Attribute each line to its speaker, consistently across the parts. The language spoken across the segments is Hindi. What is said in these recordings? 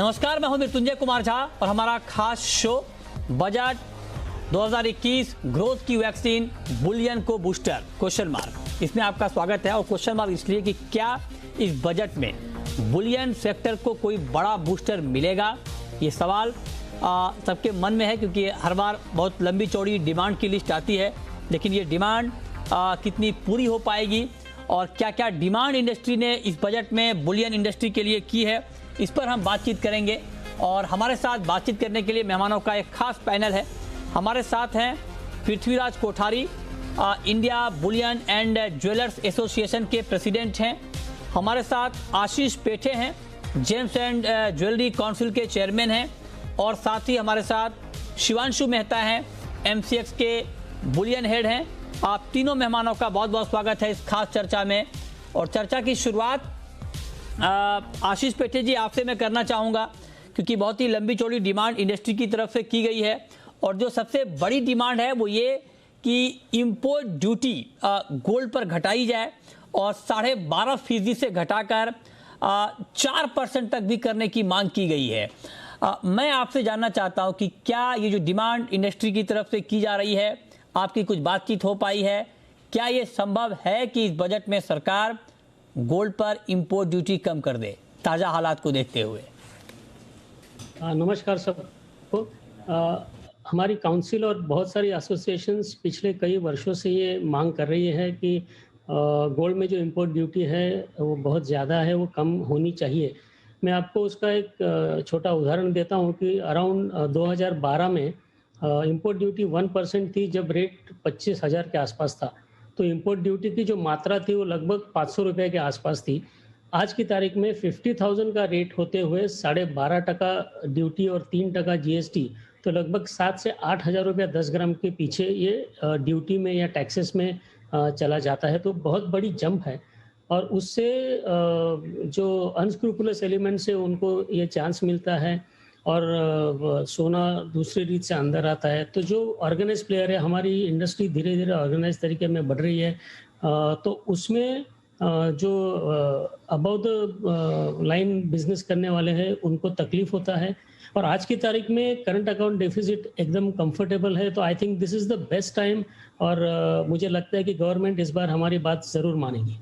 Speaker 1: नमस्कार, मैं हूं मृत्युंजय कुमार झा और हमारा खास शो बजट 2021 ग्रोथ की वैक्सीन बुलियन को बूस्टर क्वेश्चन मार्क, इसमें आपका स्वागत है। और क्वेश्चन मार्क इसलिए कि क्या इस बजट में बुलियन सेक्टर को कोई बड़ा बूस्टर मिलेगा, ये सवाल सबके मन में है, क्योंकि हर बार बहुत लंबी चौड़ी डिमांड की लिस्ट आती है, लेकिन ये डिमांड कितनी पूरी हो पाएगी और क्या क्या डिमांड इंडस्ट्री ने इस बजट में बुलियन इंडस्ट्री के लिए की है, इस पर हम बातचीत करेंगे। और हमारे साथ बातचीत करने के लिए मेहमानों का एक खास पैनल है। हमारे साथ हैं Prithviraj Kothari, India Boolean and jewellers association के प्रेसिडेंट हैं। हमारे साथ आशीष पेठे हैं, जेम्स एंड ज्वेलरी काउंसिल के चेयरमैन हैं। और साथ ही हमारे साथ शिवांशु मेहता हैं, एमसीएक्स के बुलियन हेड हैं। आप तीनों मेहमानों का बहुत बहुत स्वागत है इस खास चर्चा में। और चर्चा की शुरुआत आशीष पेठे जी आपसे मैं करना चाहूँगा, क्योंकि बहुत ही लंबी चौड़ी डिमांड इंडस्ट्री की तरफ से की गई है। और जो सबसे बड़ी डिमांड है वो ये कि इंपोर्ट ड्यूटी गोल्ड पर घटाई जाए और 12.5% से घटाकर 4% तक भी करने की मांग की गई है। मैं आपसे जानना चाहता हूं कि क्या ये जो डिमांड इंडस्ट्री की तरफ से की जा रही है, आपकी कुछ बातचीत हो पाई है? क्या ये संभव है कि इस बजट में सरकार गोल्ड पर इंपोर्ट ड्यूटी कम कर दे, ताज़ा हालात को देखते हुए?
Speaker 2: नमस्कार सबको। हमारी काउंसिल और बहुत सारी एसोसिएशंस पिछले कई वर्षों से ये मांग कर रही है कि गोल्ड में जो इंपोर्ट ड्यूटी है वो बहुत ज़्यादा है, वो कम होनी चाहिए। मैं आपको उसका एक छोटा उदाहरण देता हूँ कि अराउंड 2012 में इंपोर्ट ड्यूटी 1% थी, जब रेट 25,000 के आसपास था। तो इंपोर्ट ड्यूटी की जो मात्रा थी वो लगभग 500 रुपये के आसपास थी। आज की तारीख में 50,000 का रेट होते हुए 12.5% ड्यूटी और 3% जीएसटी, तो लगभग 7 से 8 हज़ार रुपया 10 ग्राम के पीछे ये ड्यूटी में या टैक्सेस में चला जाता है। तो बहुत बड़ी जंप है और उससे जो अनस्क्रूपुलस एलिमेंट्स है उनको ये चांस मिलता है और सोना दूसरी रीत से अंदर आता है। तो जो ऑर्गेनाइज प्लेयर है, हमारी इंडस्ट्री धीरे धीरे ऑर्गेनाइज तरीके में बढ़ रही है, तो उसमें जो अबव द लाइन बिजनेस करने वाले हैं उनको तकलीफ होता है। और आज की तारीख में करंट अकाउंट डेफिसिट एकदम कंफर्टेबल है। तो I think this is the best time और मुझे लगता है कि गवर्नमेंट इस बार हमारी बात ज़रूर मानेगी।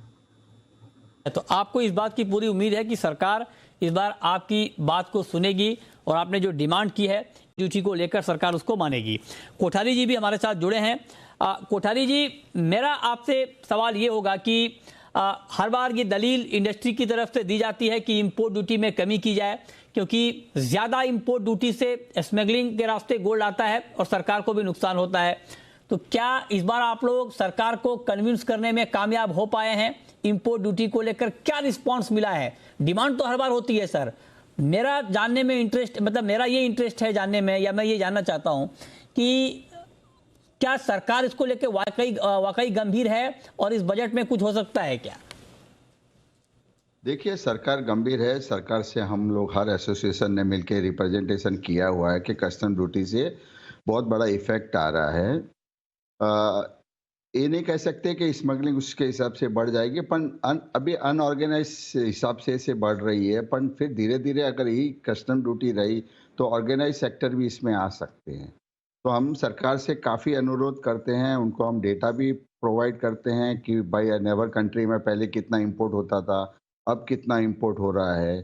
Speaker 1: तो आपको इस बात की पूरी उम्मीद है कि सरकार इस बार आपकी बात को सुनेगी और आपने जो डिमांड की है ड्यूटी को लेकर सरकार उसको मानेगी। कोठारी जी भी हमारे साथ जुड़े हैं। कोठारी जी, मेरा आपसे सवाल ये होगा कि हर बार ये दलील इंडस्ट्री की तरफ से दी जाती है कि इंपोर्ट ड्यूटी में कमी की जाए, क्योंकि ज़्यादा इंपोर्ट ड्यूटी से स्मगलिंग के रास्ते गोल्ड आता है और सरकार को भी नुकसान होता है। तो क्या इस बार आप लोग सरकार को कन्विंस करने में कामयाब हो पाए हैं? इंपोर्ट ड्यूटी को लेकर क्या रिस्पांस मिला है? डिमांड तो हर बार होती है सर। मेरा जानने में इंटरेस्ट, मतलब मेरा ये इंटरेस्ट है जानने में, या मैं ये जानना चाहता हूं कि क्या सरकार इसको लेकर वाकई गंभीर है और इस बजट में कुछ हो सकता है क्या?
Speaker 3: देखिए, सरकार गंभीर है। सरकार से हम लोग हर एसोसिएशन ने मिलकर रिप्रेजेंटेशन किया हुआ है कि कस्टम ड्यूटी से बहुत बड़ा इफेक्ट आ रहा है। ये नहीं कह सकते कि स्मगलिंग उसके हिसाब से बढ़ जाएगी, पर अभी अनऑर्गेनाइज हिसाब से इसे बढ़ रही है। पर फिर धीरे धीरे अगर यही कस्टम ड्यूटी रही तो ऑर्गेनाइज सेक्टर भी इसमें आ सकते हैं। तो हम सरकार से काफ़ी अनुरोध करते हैं, उनको हम डेटा भी प्रोवाइड करते हैं कि भाई नेबर कंट्री में पहले कितना इंपोर्ट होता था, अब कितना इंपोर्ट हो रहा है।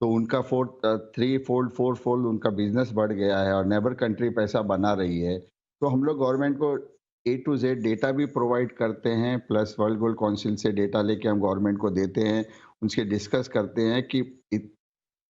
Speaker 3: तो उनका 4 फोल्ड उनका बिजनेस बढ़ गया है और नेबर कंट्री पैसा बना रही है। तो हम लोग गवर्नमेंट को A to Z डेटा भी प्रोवाइड करते हैं, प्लस वर्ल्ड गोल्ड काउंसिल से डेटा लेके हम गवर्नमेंट को देते हैं, उनसे डिस्कस करते हैं कि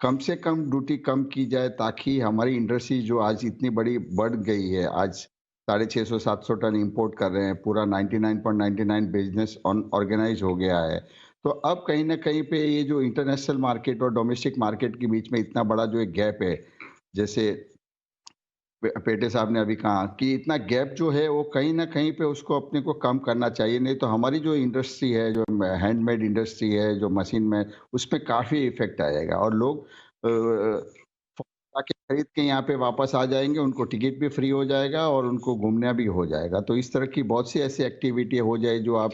Speaker 3: कम से कम ड्यूटी कम की जाए, ताकि हमारी इंडस्ट्री जो आज इतनी बड़ी बढ़ गई है, आज 650-700 टन इंपोर्ट कर रहे हैं, पूरा 99.99 बिजनेस ऑर्गेनाइज हो गया है। तो अब कहीं ना कहीं पे ये जो इंटरनेशनल मार्केट और डोमेस्टिक मार्केट के बीच में इतना बड़ा जो एक गैप है, जैसे पेटे साहब ने अभी कहा कि इतना गैप जो है वो कहीं ना कहीं पे उसको अपने को कम करना चाहिए। नहीं तो हमारी जो इंडस्ट्री है, जो हैंडमेड इंडस्ट्री है, जो मशीन में, उसमें काफ़ी इफेक्ट आएगा और लोग आके खरीद के यहाँ पे वापस आ जाएंगे, उनको टिकट भी फ्री हो जाएगा और उनको घूमना भी हो जाएगा। तो इस तरह की बहुत सी ऐसी एक्टिविटी हो जाए जो आप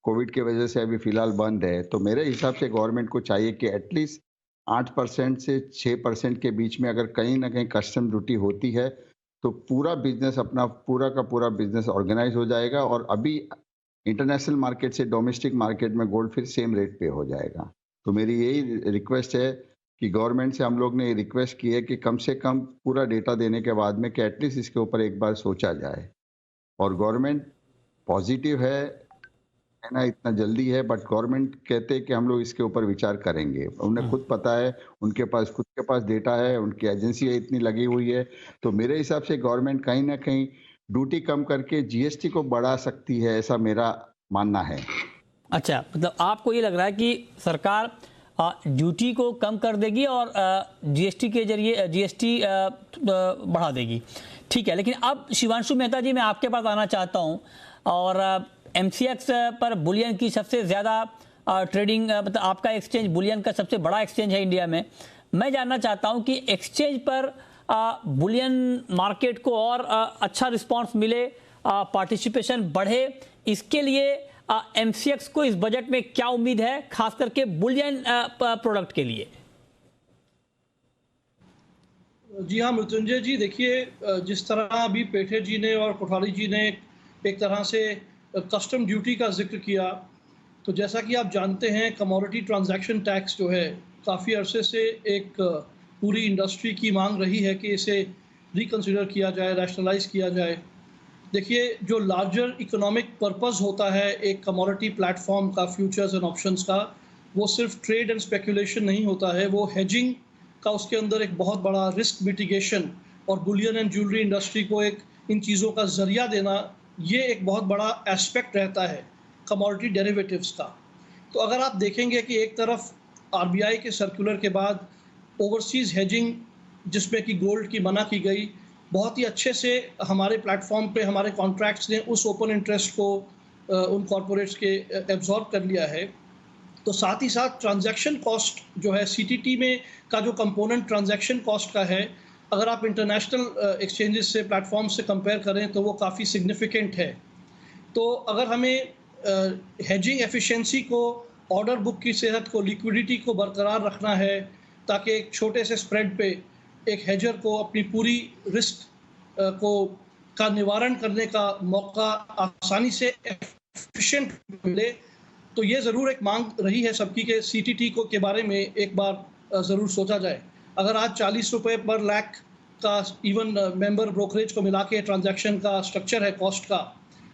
Speaker 3: कोविड की वजह से अभी फिलहाल बंद है। तो मेरे हिसाब से गवर्नमेंट को चाहिए कि एटलीस्ट 8% से 6% के बीच में अगर कहीं ना कहीं कस्टम ड्यूटी होती है तो पूरा बिजनेस अपना पूरा का पूरा बिजनेस ऑर्गेनाइज हो जाएगा और अभी इंटरनेशनल मार्केट से डोमेस्टिक मार्केट में गोल्ड फिर सेम रेट पे हो जाएगा। तो मेरी यही रिक्वेस्ट है कि गवर्नमेंट से हम लोग ने रिक्वेस्ट की है कि कम से कम पूरा डेटा देने के बाद में कि एटलीस्ट इसके ऊपर एक बार सोचा जाए। और गवर्नमेंट पॉजिटिव है ना, इतना जल्दी है, बट गवर्नमेंट कहते हैं कि हम लोग इसके ऊपर विचार करेंगे। उन्हें खुद पता है, उनके पास खुद के पास डेटा है, उनकी एजेंसी इतनी लगी हुई है। तो मेरे हिसाब से गवर्नमेंट कहीं ना कहीं ड्यूटी कम करके जीएसटी को बढ़ा सकती है, ऐसा मेरा मानना है।
Speaker 1: अच्छा, मतलब आपको ये लग रहा है कि सरकार ड्यूटी को कम कर देगी और जीएसटी के जरिए जीएसटी बढ़ा देगी, ठीक है। लेकिन अब शिवांशु मेहता जी, मैं आपके पास आना चाहता हूं और एमसीएक्स पर बुलियन की सबसे ज़्यादा ट्रेडिंग, मतलब आपका एक्सचेंज बुलियन का सबसे बड़ा एक्सचेंज है इंडिया में। मैं जानना चाहता हूं कि एक्सचेंज पर बुलियन मार्केट को और अच्छा रिस्पांस मिले, पार्टिसिपेशन बढ़े, इसके लिए एमसीएक्स को इस बजट में क्या उम्मीद है, खास करके बुलियन प्रोडक्ट के लिए?
Speaker 4: जी हाँ मृत्युंजय जी, देखिए जिस तरह अभी पेठे जी ने और कोठारी जी ने एक तरह से कस्टम ड्यूटी का जिक्र किया, तो जैसा कि आप जानते हैं कमोडिटी ट्रांजैक्शन टैक्स जो है काफ़ी अरसे से एक पूरी इंडस्ट्री की मांग रही है कि इसे रिकंसिडर किया जाए, रैशनलाइज किया जाए। देखिए, जो लार्जर इकोनॉमिक पर्पस होता है एक कमोडिटी प्लेटफॉर्म का, फ्यूचर्स एंड ऑप्शंस का, वो सिर्फ ट्रेड एंड स्पेकुलेशन नहीं होता है, वो हेजिंग का उसके अंदर एक बहुत बड़ा रिस्क मिटिगेशन और बुलियन एंड ज्वेलरी इंडस्ट्री को एक इन चीज़ों का जरिया देना, ये एक बहुत बड़ा एस्पेक्ट रहता है कमोडिटी डेरिवेटिव्स का। तो अगर आप देखेंगे कि एक तरफ आरबीआई के सर्कुलर के बाद ओवरसीज़ हेजिंग जिसमें कि गोल्ड की मना की गई, बहुत ही अच्छे से हमारे प्लेटफॉर्म पे हमारे कॉन्ट्रैक्ट्स ने उस ओपन इंटरेस्ट को उन कॉरपोरेट्स के एब्जॉर्ब कर लिया है। तो साथ ही साथ ट्रांजैक्शन कॉस्ट जो है सीटीटी में का जो कंपोनेंट ट्रांजैक्शन कॉस्ट का है, अगर आप इंटरनेशनल एक्सचेंजेस से प्लेटफॉर्म से कंपेयर करें तो वो काफ़ी सिग्निफिकेंट है। तो अगर हमें हेजिंग एफिशिएंसी को, ऑर्डर बुक की सेहत को, लिक्विडिटी को बरकरार रखना है ताकि एक छोटे से स्प्रेड पे एक हेजर को अपनी पूरी रिस्क का निवारण करने का मौका आसानी से एफिशिएंट मिले, तो ये ज़रूर एक मांग रही है सबकी के सीटीटी को के बारे में एक बार ज़रूर सोचा जाए। अगर आज 40 रुपये पर लाख का इवन मेंबर ब्रोकरेज को मिला के ट्रांजैक्शन का स्ट्रक्चर है कॉस्ट का,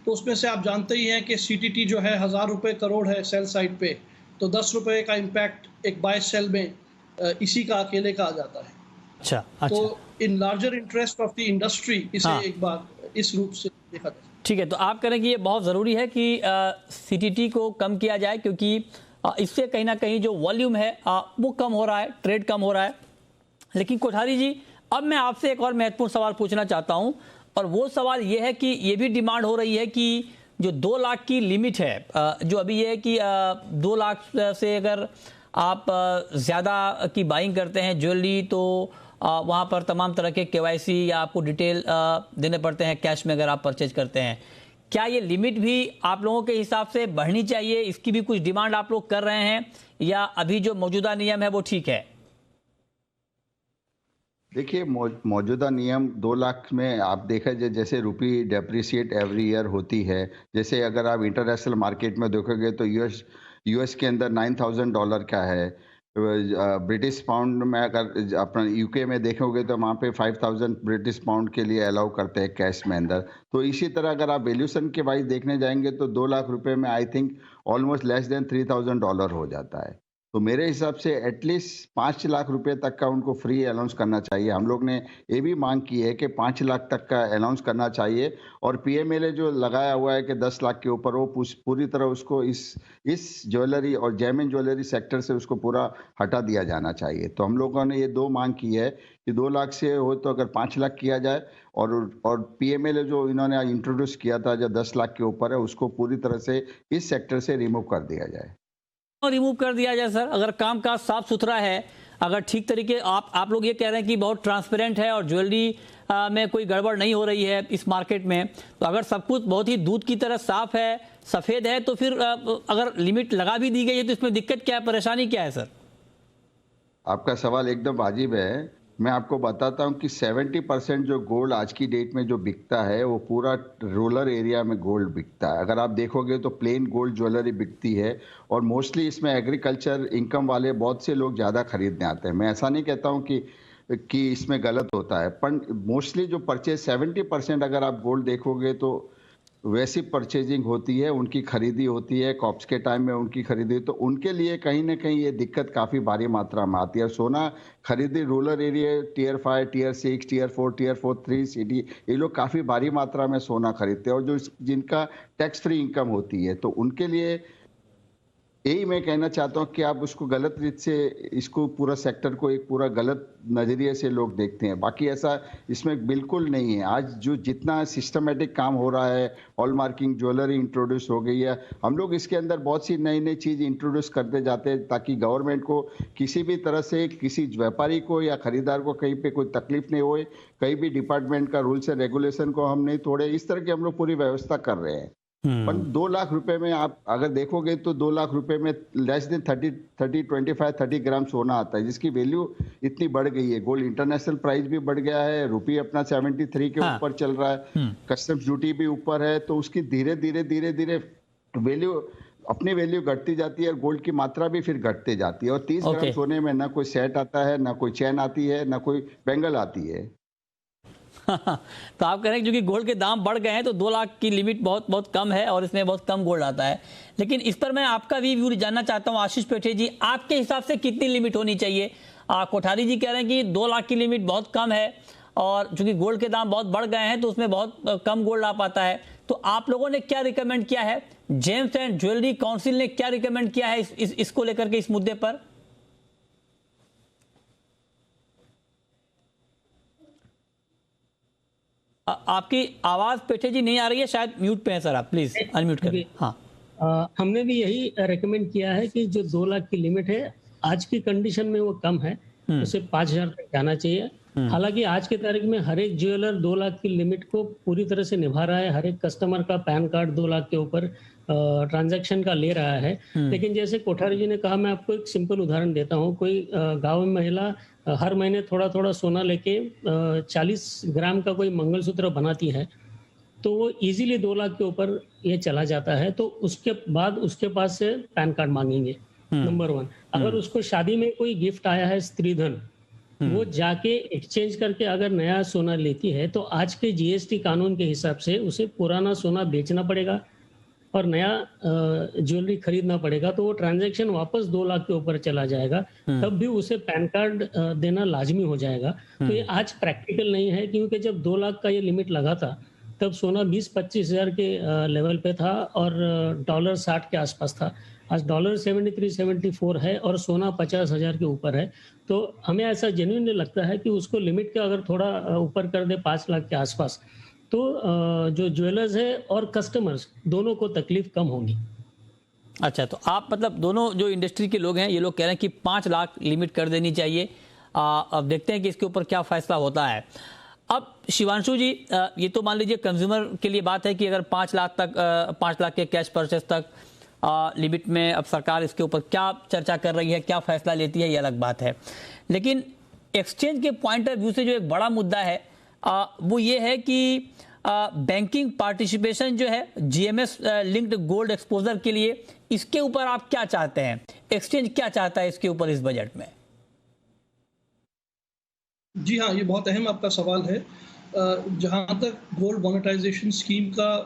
Speaker 4: तो उसमें से आप जानते ही हैं कि सीटीटी जो है 1000 रुपये करोड़ है सेल साइड पे, तो 10 रुपये का इम्पैक्ट एक बाय सेल में इसी का अकेले का आ जाता है।
Speaker 1: अच्छा।
Speaker 4: तो in larger interest of the industry इसे एक बार इस रूप से देखा जाए।
Speaker 1: ठीक है, तो आप कह रहे हैं कि ये बहुत ज़रूरी है कि सीटीटी को कम किया जाए, क्योंकि इससे कहीं ना कहीं जो वॉल्यूम है वो कम हो रहा है, ट्रेड कम हो रहा है। लेकिन कोठारी जी, अब मैं आपसे एक और महत्वपूर्ण सवाल पूछना चाहता हूं, और वो सवाल ये है कि ये भी डिमांड हो रही है कि जो 2 लाख की लिमिट है, जो अभी ये है कि 2 लाख से अगर आप ज़्यादा की बाइंग करते हैं ज्वेलरी, तो वहाँ पर तमाम तरह के केवाईसी या आपको डिटेल देने पड़ते हैं कैश में अगर आप परचेज करते हैं। क्या ये लिमिट भी आप लोगों के हिसाब से बढ़नी चाहिए? इसकी भी कुछ डिमांड आप लोग कर रहे हैं, या अभी जो मौजूदा नियम है वो ठीक है?
Speaker 3: देखिए, मौजूदा नियम 2 लाख में आप देखा जाए, जैसे रुपी डेप्रिसिएट एवरी ईयर होती है, जैसे अगर आप इंटरनेशनल मार्केट में देखोगे तो यूएस के अंदर $9,000 का है, ब्रिटिश पाउंड में अगर अपना यूके में देखोगे तो वहाँ पे 5,000 ब्रिटिश पाउंड के लिए अलाउ करते हैं कैश में अंदर। तो इसी तरह अगर आप वैल्यूशन के वाइज देखने जाएंगे तो 2 लाख रुपए में I think almost less than $3,000 हो जाता है। तो मेरे हिसाब से एटलीस्ट 5 लाख रुपए तक का उनको फ्री अनाउंस करना चाहिए। हम लोग ने ये भी मांग की है कि 5 लाख तक का अनाउंस करना चाहिए, और पीएमएलए जो लगाया हुआ है कि 10 लाख के ऊपर, वो पूरी तरह उसको इस ज्वेलरी और जेमिन ज्वेलरी सेक्टर से उसको पूरा हटा दिया जाना चाहिए। तो हम लोगों ने ये 2 मांग की है कि 2 लाख से हो तो अगर 5 लाख किया जाए, और पीएमएलए जो इन्होंने इंट्रोड्यूस किया था जो 10 लाख के ऊपर है, उसको पूरी तरह से इस सेक्टर से रिमूव कर दिया जाए।
Speaker 1: रिमूव कर दिया जाए सर? अगर काम काज साफ सुथरा है, अगर ठीक तरीके आप लोग ये कह रहे हैं कि बहुत ट्रांसपेरेंट है और ज्वेलरी में कोई गड़बड़ नहीं हो रही है इस मार्केट में, तो अगर सब कुछ बहुत ही दूध की तरह साफ है, सफ़ेद है, तो फिर अगर लिमिट लगा भी दी गई है तो इसमें दिक्कत क्या है, परेशानी क्या है सर?
Speaker 3: आपका सवाल एकदम वाजिब है। मैं आपको बताता हूँ कि 70% जो गोल्ड आज की डेट में जो बिकता है वो पूरा रूरल एरिया में गोल्ड बिकता है। अगर आप देखोगे तो प्लेन गोल्ड ज्वेलरी बिकती है और मोस्टली इसमें एग्रीकल्चर इनकम वाले बहुत से लोग ज़्यादा खरीदने आते हैं। मैं ऐसा नहीं कहता हूँ कि इसमें गलत होता है, पर मोस्टली जो परचेज 70% अगर आप गोल्ड देखोगे तो वैसी परचेजिंग होती है, उनकी खरीदी होती है, कॉप्स के टाइम में उनकी खरीदी, तो उनके लिए कहीं न कहीं ये दिक्कत काफ़ी भारी मात्रा में आती है। सोना खरीदी rural area, tier 5, tier 6, tier 4, tier 4, 3 city, ये लोग काफ़ी भारी मात्रा में सोना खरीदते हैं और जो जिनका टैक्स फ्री इनकम होती है, तो उनके लिए यही मैं कहना चाहता हूँ कि आप उसको गलत रीत से, इसको पूरा सेक्टर को एक पूरा गलत नज़रिए से लोग देखते हैं। बाकी ऐसा इसमें बिल्कुल नहीं है। आज जो जितना सिस्टमेटिक काम हो रहा है, हॉलमार्किंग ज्वेलरी इंट्रोड्यूस हो गई है, हम लोग इसके अंदर बहुत सी नई नई चीज़ इंट्रोड्यूस करते जाते हैं ताकि गवर्नमेंट को किसी भी तरह से किसी व्यापारी को या खरीदार को कहीं पे कोई तकलीफ नहीं होए, कहीं भी डिपार्टमेंट का रूल्स एंड रेगुलेशन को हम नहीं तोड़े। इस तरह की हम लोग पूरी व्यवस्था कर रहे हैं। पर 2 लाख रुपए में आप अगर देखोगे तो 2 लाख रुपए में लेस देन 30 ग्राम सोना आता है, जिसकी वैल्यू इतनी बढ़ गई है। गोल्ड इंटरनेशनल प्राइस भी बढ़ गया है, रुपये अपना 73 के ऊपर चल रहा है, कस्टम्स ड्यूटी भी ऊपर है, तो उसकी धीरे धीरे वैल्यू अपनी वैल्यू घटती जाती है और गोल्ड की मात्रा भी फिर घटते जाती है। और 30 ग्राम सोने में ना कोई सेट आता है, ना कोई चैन आती है, ना कोई बैंगल आती है।
Speaker 1: तो आप कह रहे हैं क्योंकि गोल्ड के दाम बढ़ गए हैं तो 2 लाख की लिमिट बहुत कम है और इसमें बहुत कम गोल्ड आता है। लेकिन इस पर मैं आपका भी व्यू जानना चाहता हूं आशीष पेठे जी, आपके हिसाब से कितनी लिमिट होनी चाहिए? कोठारी जी कह रहे हैं कि 2 लाख की लिमिट बहुत कम है और चूंकि गोल्ड के दाम बहुत बढ़ गए हैं तो उसमें बहुत कम गोल्ड आ पाता है। तो आप लोगों ने क्या रिकमेंड किया है? जेम्स एंड ज्वेलरी काउंसिल ने क्या रिकमेंड किया है इसको लेकर के, इस मुद्दे पर? आपकी आवाज पेठे जी नहीं आ रही है, शायद म्यूट पे है सर, आप प्लीज अनम्यूट करें। हाँ,
Speaker 2: हमने भी यही रेकमेंड किया है कि जो 2 लाख की लिमिट है आज की कंडीशन में वो कम है, उसे 5,000 तक जाना चाहिए। हालांकि आज के तारीख में हर एक ज्वेलर 2 लाख की लिमिट को पूरी तरह से निभा रहा है। हर एक कस्टमर का पैन कार्ड 2 लाख के ऊपर ट्रांजैक्शन का ले रहा है। लेकिन जैसे कोठारी जी ने कहा, मैं आपको एक सिंपल उदाहरण देता हूँ। कोई गांव में महिला हर महीने थोड़ा थोड़ा सोना लेके 40 ग्राम का कोई मंगलसूत्र बनाती है, तो वो इजीली 2 लाख के ऊपर ये चला जाता है। तो उसके बाद उसके पास से पैन कार्ड मांगेंगे, नंबर 1। अगर उसको शादी में कोई गिफ्ट आया है स्त्रीधन, वो जाके एक्सचेंज करके अगर नया सोना लेती है तो आज के जीएसटी कानून के हिसाब से उसे पुराना सोना बेचना पड़ेगा और नया ज्वेलरी खरीदना पड़ेगा। तो वो ट्रांजैक्शन वापस 2 लाख के ऊपर चला जाएगा, तब भी उसे पैन कार्ड देना लाजमी हो जाएगा। तो ये आज प्रैक्टिकल नहीं है, क्योंकि जब 2 लाख का ये लिमिट लगा था तब सोना 20-25 हज़ार के लेवल पे था और डॉलर 60 के आसपास था। आज डॉलर 73-74 है और सोना 50,000 के ऊपर है। तो हमें ऐसा जेन्युइनली लगता है कि उसको लिमिट का अगर थोड़ा ऊपर कर दे 5 लाख के आसपास, तो जो ज्वेलर्स है और कस्टमर्स दोनों को तकलीफ कम होगी।
Speaker 1: अच्छा, तो आप मतलब दोनों जो इंडस्ट्री के लोग हैं ये लोग कह रहे हैं कि 5 लाख लिमिट कर देनी चाहिए। अब देखते हैं कि इसके ऊपर क्या फैसला होता है। अब शिवांशु जी, ये तो मान लीजिए कंज्यूमर के लिए बात है कि अगर 5 लाख तक 5 लाख के कैश परचेस तक लिमिट में अब सरकार इसके ऊपर क्या चर्चा कर रही है, क्या फैसला लेती है, ये अलग बात है। लेकिन एक्सचेंज के पॉइंट ऑफ व्यू से जो एक बड़ा मुद्दा है वो ये है कि बैंकिंग पार्टिसिपेशन जो है जीएमएस लिंक्ड गोल्ड एक्सपोजर के लिए, इसके ऊपर आप क्या चाहते हैं? एक्सचेंज क्या चाहता है इसके ऊपर इस बजट में?
Speaker 4: जी हाँ, ये बहुत अहम आपका सवाल है। जहाँ तक गोल्ड मोनेटाइजेशन स्कीम का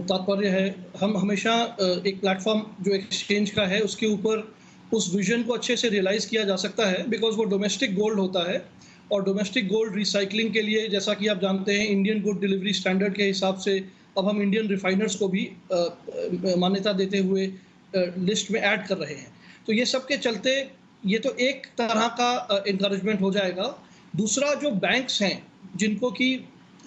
Speaker 4: तात्पर्य है, हम हमेशा एक प्लेटफॉर्म जो एक्सचेंज का है उसके ऊपर उस विजन को अच्छे से रियलाइज़ किया जा सकता है, बिकॉज वो डोमेस्टिक गोल्ड होता है और डोमेस्टिक गोल्ड रिसाइकलिंग के लिए, जैसा कि आप जानते हैं, इंडियन गुड डिलीवरी स्टैंडर्ड के हिसाब से अब हम इंडियन रिफाइनर्स को भी मान्यता देते हुए लिस्ट में ऐड कर रहे हैं। तो ये सब के चलते ये तो एक तरह का इंकरेजमेंट हो जाएगा। दूसरा, जो बैंक्स हैं जिनको की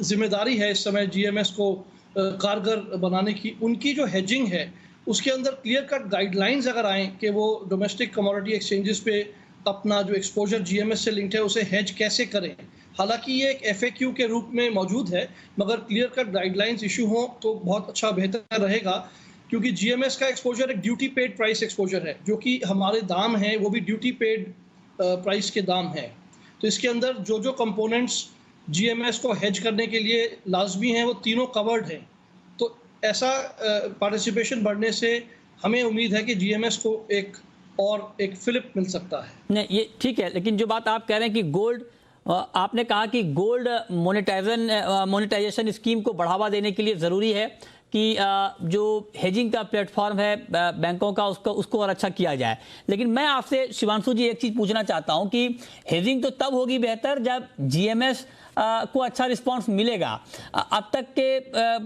Speaker 4: जिम्मेदारी है इस समय जीएमएस को कारगर बनाने की, उनकी जो हेजिंग है उसके अंदर क्लियर कट गाइडलाइंस अगर आएँ कि वो डोमेस्टिक कमोडिटी एक्सचेंजेस पे अपना जो एक्सपोजर जीएमएस से लिंक्ड है उसे हेज कैसे करें। हालांकि ये एक एफएक्यू के रूप में मौजूद है, मगर क्लियर कट गाइडलाइंस इशू हो तो बहुत अच्छा बेहतर रहेगा, क्योंकि जीएमएस का एक्सपोजर एक ड्यूटी पेड प्राइस एक्सपोजर है, जो कि हमारे दाम हैं वो भी ड्यूटी पेड प्राइस के दाम हैं। तो इसके अंदर जो जो कंपोनेंट्स जीएमएस को हेज करने के लिए लाजमी हैं वो तीनों कवर्ड हैं। तो ऐसा पार्टिसिपेशन बढ़ने से हमें उम्मीद है कि जीएमएस को एक फिलिप मिल सकता है।
Speaker 1: नहीं, ये ठीक है, लेकिन जो बात आप कह रहे हैं कि गोल्ड, आपने कहा कि गोल्ड मोनेटाइजेशन स्कीम को बढ़ावा देने के लिए ज़रूरी है कि जो हेजिंग का प्लेटफॉर्म है बैंकों का उसको और अच्छा किया जाए। लेकिन मैं आपसे शिवांशु जी एक चीज़ पूछना चाहता हूं कि हेजिंग तो तब होगी बेहतर जब जीएमएस को अच्छा रिस्पांस मिलेगा। अब तक के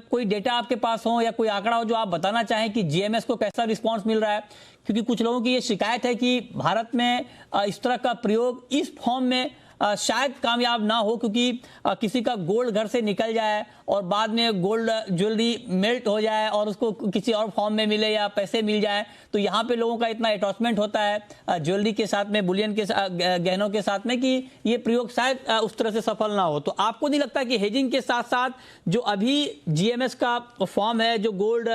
Speaker 1: कोई डेटा आपके पास हो या कोई आंकड़ा हो जो आप बताना चाहें कि जीएमएस को कैसा रिस्पांस मिल रहा है? क्योंकि कुछ लोगों की ये शिकायत है कि भारत में इस तरह का प्रयोग इस फॉर्म में शायद कामयाब ना हो, क्योंकि किसी का गोल्ड घर से निकल जाए और बाद में गोल्ड ज्वेलरी मेल्ट हो जाए और उसको किसी और फॉर्म में मिले या पैसे मिल जाए, तो यहाँ पे लोगों का इतना अटैचमेंट होता है ज्वेलरी के साथ में, बुलियन के गहनों के साथ में, कि ये प्रयोग शायद उस तरह से सफल ना हो। तो आपको नहीं लगता कि हेजिंग के साथ साथ जो अभी जीएमएस का फॉर्म है, जो गोल्ड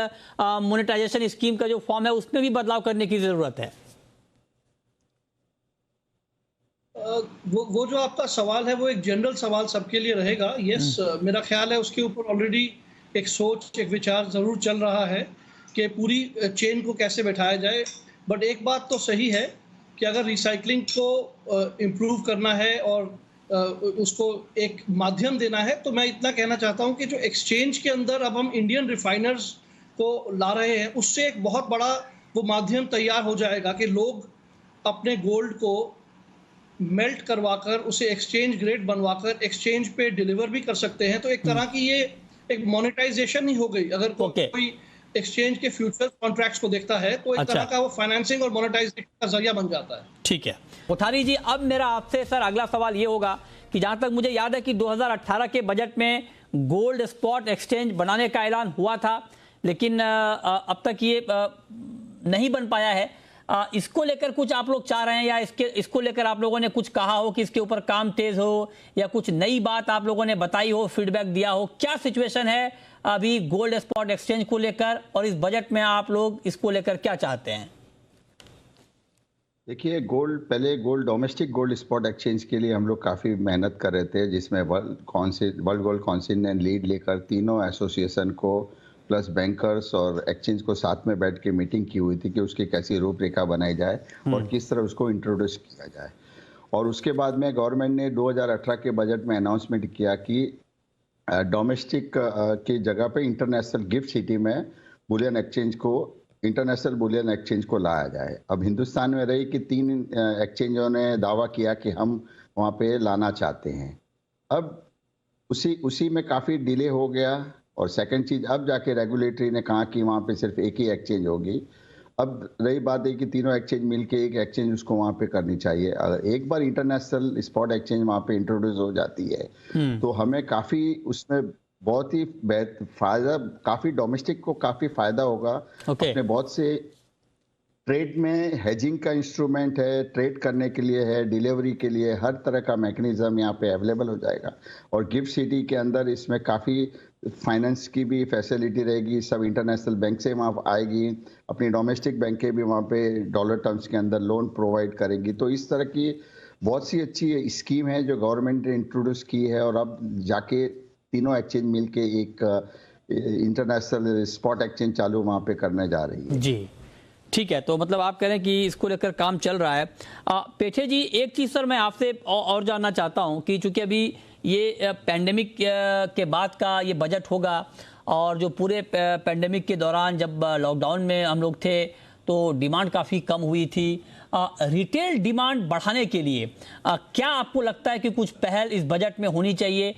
Speaker 1: मोनेटाइजेशन स्कीम का जो फॉर्म है, उसमें भी बदलाव करने की जरूरत है?
Speaker 4: वो जो आपका सवाल है वो एक जनरल सवाल सबके लिए रहेगा। यस, मेरा ख्याल है उसके ऊपर ऑलरेडी एक सोच, एक विचार ज़रूर चल रहा है कि पूरी चेन को कैसे बैठाया जाए। बट एक बात तो सही है कि अगर रिसाइकलिंग को इम्प्रूव करना है और उसको एक माध्यम देना है, तो मैं इतना कहना चाहता हूं कि जो एक्सचेंज के अंदर अब हम इंडियन रिफाइनर्स को ला रहे हैं, उससे एक बहुत बड़ा वो माध्यम तैयार हो जाएगा कि लोग अपने गोल्ड को मेल्ट करवाकर उसे एक्सचेंज ग्रेड बनवाकर एक्सचेंज पे डिलीवर भी कर सकते हैं। तो एक तरह की ये एक मोनेटाइजेशन ही हो गई। अगर कोई एक्सचेंज के फ्यूचर कॉन्ट्रैक्ट्स को देखता है तो एक तरह का वो फाइनेंसिंग और मोनेटाइजेशन का जरिया बन जाता है।
Speaker 1: ठीक है कोठारी जी, अब मेरा आपसे सर अगला सवाल ये होगा कि जहां तक मुझे याद है कि 2018 के बजट में गोल्ड स्पॉट एक्सचेंज बनाने का ऐलान हुआ था, लेकिन अब तक ये नहीं बन पाया है। इसको लेकर कुछ आप लोग चाह रहे हैं या इसको लेकर आप लोगों ने कुछ कहा हो कि इसके ऊपर काम तेज हो, या कुछ नई बात आप लोगों ने बताई हो, फीडबैक दिया हो? क्या सिचुएशन है अभी गोल्ड स्पॉट एक्सचेंज को लेकर, और इस बजट में आप लोग इसको लेकर क्या चाहते हैं?
Speaker 3: देखिए, पहले gold domestic gold spot exchange के लिए हम लोग काफ़ी मेहनत कर रहे थे, जिसमें वर्ल्ड गोल्ड काउंसिल ने लीड लेकर तीनों एसोसिएशन को प्लस बैंकर्स और एक्सचेंज को साथ में बैठ के मीटिंग की हुई थी कि उसकी कैसी रूपरेखा बनाई जाए और किस तरह उसको इंट्रोड्यूस किया जाए। और उसके बाद में गवर्नमेंट ने 2018 के बजट में अनाउंसमेंट किया कि डोमेस्टिक की जगह पे इंटरनेशनल गिफ्ट सिटी में इंटरनेशनल बुलियन एक्सचेंज को लाया जाए। अब हिंदुस्तान में रही कि 3 एक्सचेंजों ने दावा किया कि हम वहाँ पे लाना चाहते हैं। अब उसी में काफ़ी डिले हो गया। और सेकंड चीज़, अब जाके रेगुलेटरी ने कहा कि वहाँ पे सिर्फ एक ही एक्सचेंज होगी। अब रही बात है कि तीनों एक्सचेंज मिलके एक एक्सचेंज उसको वहाँ पे करनी चाहिए। अगर एक बार इंटरनेशनल स्पॉट एक्सचेंज वहाँ पे इंट्रोड्यूस हो जाती है तो हमें काफ़ी उसमें बहुत ही फायदा, काफ़ी डोमेस्टिक को काफ़ी फ़ायदा होगा। अपने बहुत से ट्रेड में हेजिंग का इंस्ट्रूमेंट है, ट्रेड करने के लिए है, डिलीवरी के लिए हर तरह का मैकेनिज्म यहाँ पे अवेलेबल हो जाएगा। और गिफ्ट सिटी के अंदर इसमें काफ़ी फाइनेंस की भी फैसिलिटी रहेगी, सब इंटरनेशनल बैंक से वहाँ आएगी, अपनी डोमेस्टिक बैंकें भी वहाँ पे डॉलर टर्म्स के अंदर लोन प्रोवाइड करेंगी। तो इस तरह की बहुत सी अच्छी स्कीम है जो गवर्नमेंट ने इंट्रोड्यूस की है। और अब जाके तीनों एक्सचेंज मिलके एक इंटरनेशनल स्पॉट एक्सचेंज चालू वहाँ पे करने जा रही है।
Speaker 1: जी ठीक है, तो मतलब आप कह रहे हैं कि इसको लेकर काम चल रहा है। पेठे जी, एक चीज़ सर मैं आपसे और जानना चाहता हूं कि चूंकि अभी ये पैंडेमिक के बाद का ये बजट होगा, और जो पूरे पैंडेमिक के दौरान जब लॉकडाउन में हम लोग थे तो डिमांड काफ़ी कम हुई थी। रिटेल डिमांड बढ़ाने के लिए क्या आपको लगता है कि कुछ पहल इस बजट में होनी चाहिए,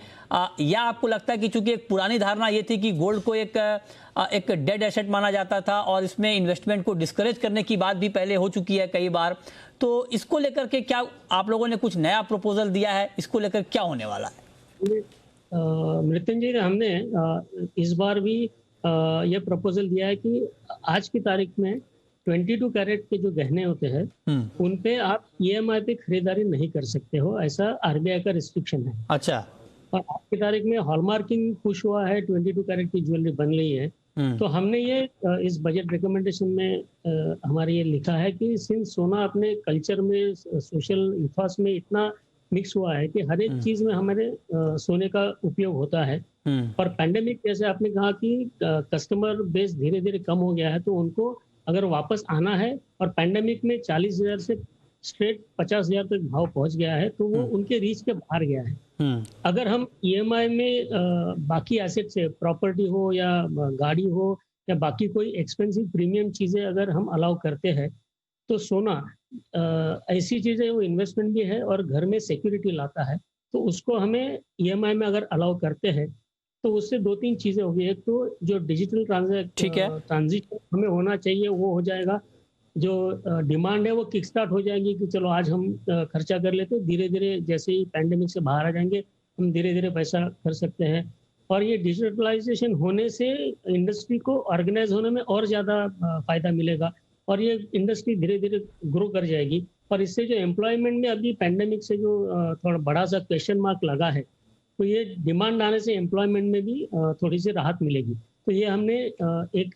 Speaker 1: या आपको लगता है कि चूंकि एक पुरानी धारणा ये थी कि गोल्ड को एक डेड एसेट माना जाता था और इसमें इन्वेस्टमेंट को डिस्करेज करने की बात भी पहले हो चुकी है कई बार, तो इसको लेकर के क्या आप लोगों ने कुछ नया प्रपोजल दिया है? इसको लेकर क्या होने वाला है?
Speaker 2: मृत्युंजय जी, हमने इस बार भी यह प्रपोजल दिया है कि आज की तारीख में 22 कैरेट के जो गहने होते हैं उन पे आप EMI पे खरीदारी नहीं कर सकते हो, ऐसा RBI का रिस्ट्रिक्शन है।
Speaker 1: अच्छा।
Speaker 2: और आज की तारीख में हॉलमार्किंग पुश हुआ है, 22 कैरेट की ज्वेलरी बन रही है, तो हमने ये इस बजट रिकमेंडेशन में हमारे ये लिखा है कि सिंस सोना अपने कल्चर में, सोशल इथॉस में इतना मिक्स हुआ है कि हर एक चीज में हमारे सोने का उपयोग होता है। और पैंडेमिक जैसे आपने कहा कि कस्टमर बेस धीरे धीरे कम हो गया है, तो उनको अगर वापस आना है, और पैंडेमिक में 40,000 से स्ट्रेट 50,000 तक भाव पहुंच गया है, तो वो उनके रीच के बाहर गया है। अगर हम ईएमआई में बाकी एसेट से, प्रॉपर्टी हो या गाड़ी हो या बाकी कोई एक्सपेंसिव प्रीमियम चीजें अगर हम अलाउ करते हैं, तो सोना ऐसी चीजें वो इन्वेस्टमेंट भी है और घर में सिक्योरिटी लाता है, तो उसको हमें ईएमआई में अगर अलाउ करते हैं तो उससे 2-3 चीजें होगी। एक तो जो डिजिटल ट्रांजिशन हमें होना चाहिए वो हो जाएगा, जो डिमांड है वो किक स्टार्ट हो जाएगी कि चलो आज हम खर्चा कर लेते, धीरे धीरे जैसे ही पैंडेमिक से बाहर आ जाएंगे हम धीरे धीरे पैसा कर सकते हैं। और ये डिजिटलाइजेशन होने से इंडस्ट्री को ऑर्गेनाइज होने में और ज़्यादा फायदा मिलेगा और ये इंडस्ट्री धीरे धीरे ग्रो कर जाएगी। और इससे जो एम्प्लॉयमेंट में अभी पैंडेमिक से जो थोड़ा बड़ा सा क्वेश्चन मार्क लगा है, तो ये डिमांड आने से एम्प्लॉयमेंट में भी थोड़ी सी राहत मिलेगी। तो ये हमने एक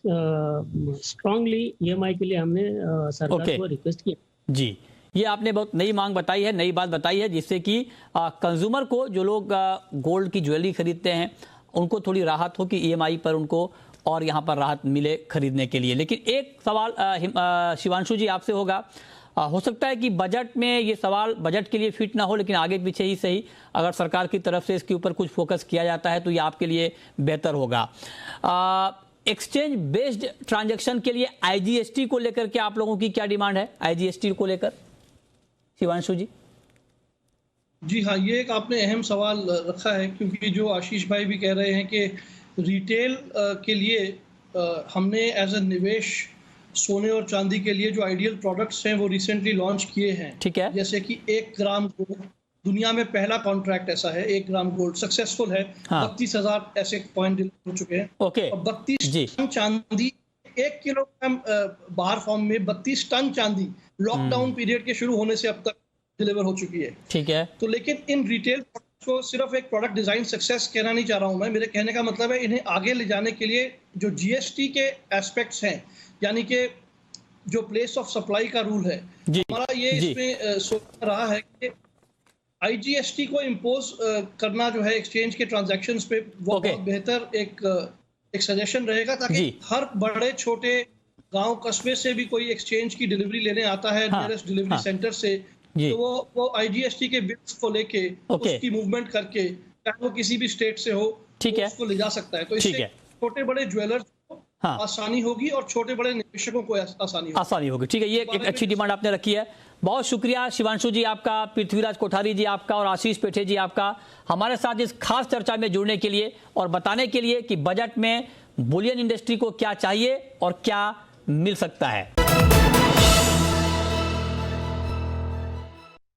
Speaker 2: स्ट्रांगली ईएमआई के लिए हमने सरकार को रिक्वेस्ट किया।
Speaker 1: जी, ये आपने बहुत नई मांग बताई है, नई बात बताई है, जिससे कि कंज्यूमर को, जो लोग गोल्ड की ज्वेलरी खरीदते हैं, उनको थोड़ी राहत हो कि ईएमआई पर उनको और यहाँ पर राहत मिले खरीदने के लिए। लेकिन एक सवाल शिवांशु जी आपसे होगा, हो सकता है कि बजट में ये सवाल बजट के लिए फिट ना हो, लेकिन आगे पीछे ही सही अगर सरकार की तरफ से इसके ऊपर कुछ फोकस किया जाता है तो ये आपके लिए बेहतर होगा। एक्सचेंज बेस्ड ट्रांजैक्शन के लिए आईजीएसटी को लेकर के आप लोगों की क्या डिमांड है? आईजीएसटी को लेकर शिवांशु जी।
Speaker 4: जी हाँ, ये एक आपने अहम सवाल रखा है, क्योंकि जो आशीष भाई भी कह रहे हैं कि रिटेल के लिए हमने एज ए निवेश सोने और चांदी के लिए जो आइडियल प्रोडक्ट्स हैं वो रिसेंटली लॉन्च किए हैं।
Speaker 1: ठीक है।
Speaker 4: जैसे कि 1 ग्राम गोल्ड, दुनिया में पहला कॉन्ट्रैक्ट ऐसा है, 1 ग्राम गोल्ड सक्सेसफुल है। हाँ। 32,000 ऐसे पॉइंट हो चुके हैं।
Speaker 1: ओके।
Speaker 4: और 32 टन चांदी, 1 किलोग्राम बार फॉर्म में 32 टन चांदी लॉकडाउन पीरियड के शुरू होने से अब तक डिलीवर हो चुकी है।
Speaker 1: ठीक है।
Speaker 4: तो लेकिन इन रिटेल को सिर्फ एक प्रोडक्ट डिजाइन सक्सेस कहना नहीं चाह रहा हूं मैं। मेरे कहने का मतलब है इन्हें आगे ले जाने के लिए जो जीएसटी के एस्पेक्ट्स हैं, यानी कि जो प्लेस ऑफ सप्लाई का रूल है, हमारा ये इसमें सोच रहा है कि आईजीएसटी को इम्पोज करना जो है एक्सचेंज के ट्रांजैक्शंस पे, वो बहुत बेहतर एक सजेशन रहेगा, ताकि हर बड़े छोटे गांव कस्बे से भी कोई एक्सचेंज की डिलीवरी लेने आता है नियरेस्ट डिलीवरी सेंटर से, तो वो आईजीएसटी के बिल्स को लेके उसकी मूवमेंट करके, चाहे वो किसी भी स्टेट से हो, उसको ले जा सकता है। तो इससे छोटे बड़े ज्वेलर्स को आसानी होगी और छोटे बड़े निवेशकों को आसानी होगी।
Speaker 1: ठीक है, ये एक अच्छी डिमांड आपने रखी है। बहुत शुक्रिया शिवांशु जी आपका, पृथ्वीराज कोठारी जी आपका और आशीष पेठे जी आपका हमारे साथ इस खास चर्चा में जुड़ने के लिए और बताने के लिए कि बजट में बुलियन इंडस्ट्री को क्या चाहिए और क्या मिल सकता है।